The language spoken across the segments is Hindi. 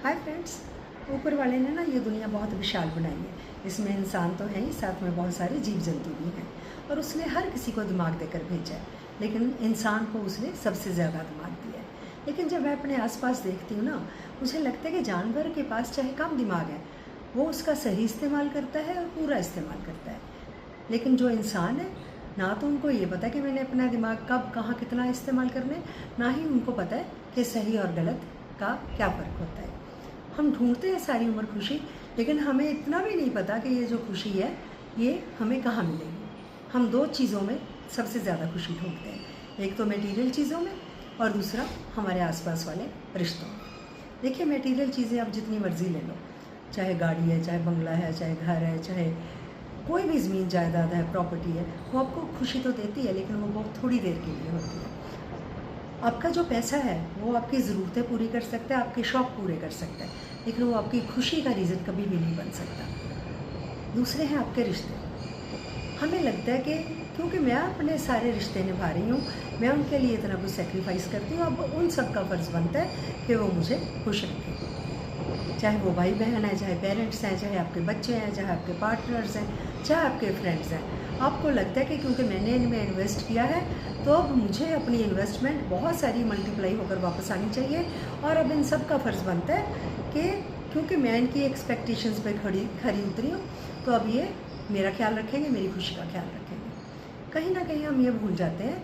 हाय फ्रेंड्स, ऊपर वाले ने ना ये दुनिया बहुत विशाल बनाई है। इसमें इंसान तो है ही, साथ में बहुत सारे जीव जंतु भी हैं और उसने हर किसी को दिमाग देकर भेजा है, लेकिन इंसान को उसने सबसे ज़्यादा दिमाग दिया है। लेकिन जब मैं अपने आसपास देखती हूँ ना, मुझे लगता है कि जानवर के पास चाहे कम दिमाग है, वो उसका सही इस्तेमाल करता है और पूरा इस्तेमाल करता है। लेकिन जो इंसान है, ना तो उनको ये पता कि मैंने अपना दिमाग कब कहाँ कितना इस्तेमाल करना है, ना ही उनको पता है कि सही और गलत का क्या फ़र्क होता है। हम ढूंढते हैं सारी उम्र खुशी, लेकिन हमें इतना भी नहीं पता कि ये जो खुशी है ये हमें कहाँ मिलेगी। हम दो चीज़ों में सबसे ज़्यादा खुशी ढूंढते हैं, एक तो मटेरियल चीज़ों में और दूसरा हमारे आसपास वाले रिश्तों में। देखिए, मटेरियल चीज़ें आप जितनी मर्ज़ी ले लो, चाहे गाड़ी है, चाहे बंगला है, चाहे घर है, चाहे कोई भी ज़मीन जायदाद है, प्रॉपर्टी है, वो आपको खुशी तो देती है, लेकिन वो बहुत थोड़ी देर के लिए होती है। आपका जो पैसा है वो आपकी ज़रूरतें पूरी कर सकता है, आपके शौक़ पूरे कर सकता है, लेकिन वो आपकी खुशी का रीज़न कभी भी नहीं बन सकता। दूसरे हैं आपके रिश्ते। हमें लगता है कि क्योंकि मैं अपने सारे रिश्ते निभा रही हूँ, मैं उनके लिए इतना कुछ सेक्रीफाइस करती हूँ, अब उन सब का फ़र्ज़ बनता है कि वो मुझे खुश रखें। चाहे वो भाई बहन है, चाहे पेरेंट्स हैं, चाहे आपके बच्चे हैं, चाहे आपके पार्टनर्स हैं, चाहे आपके फ्रेंड्स हैं। आपको लगता है कि क्योंकि मैंने इनमें इन्वेस्ट किया है, तो अब मुझे अपनी इन्वेस्टमेंट बहुत सारी मल्टीप्लाई होकर वापस आनी चाहिए। और अब इन सब का फ़र्ज़ बनता है कि क्योंकि मैं इनकी एक्सपेक्टेशंस पे खरी उतरी हूँ, तो अब ये मेरा ख्याल रखेंगे, मेरी खुशी का ख्याल रखेंगे। कहीं ना कहीं हम ये भूल जाते हैं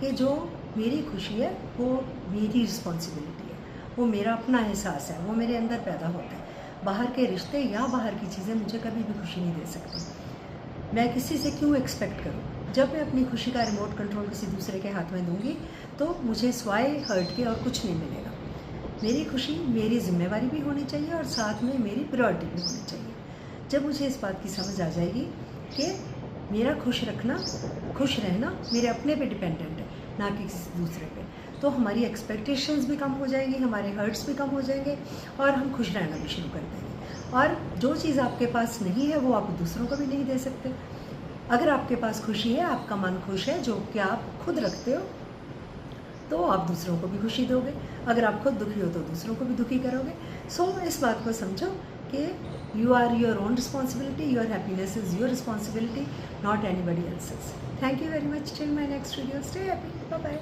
कि जो मेरी खुशी है वो मेरी रिस्पॉन्सिबिलिटी है, वो मेरा अपना एहसास है, वो मेरे अंदर पैदा होता है। बाहर के रिश्ते या बाहर की चीज़ें मुझे कभी भी खुशी नहीं दे सकती। मैं किसी से क्यों एक्सपेक्ट करूं? जब मैं अपनी खुशी का रिमोट कंट्रोल किसी दूसरे के हाथ में दूंगी, तो मुझे स्वाय हर्ट के और कुछ नहीं मिलेगा। मेरी खुशी मेरी जिम्मेवारी भी होनी चाहिए और साथ में मेरी प्रायोरिटी भी होनी चाहिए। जब मुझे इस बात की समझ आ जाएगी कि मेरा खुश रहना मेरे अपने पे डिपेंडेंट है, ना कि किसी दूसरे पे, तो हमारी एक्सपेक्टेशंस भी कम हो जाएंगी, हमारे हर्ट्स भी कम हो जाएंगे और हम खुश रहना भी शुरू कर देंगे। और जो चीज़ आपके पास नहीं है वो आप दूसरों को भी नहीं दे सकते। अगर आपके पास खुशी है, आपका मन खुश है, जो कि आप खुद रखते हो, तो आप दूसरों को भी खुशी दोगे। अगर आप खुद दुखी हो तो दूसरों को भी दुखी करोगे। सो इस बात को समझो कि you are your own responsibility, your happiness is your responsibility, not anybody else's. Thank you very much. Till my next video, stay happy, bye bye.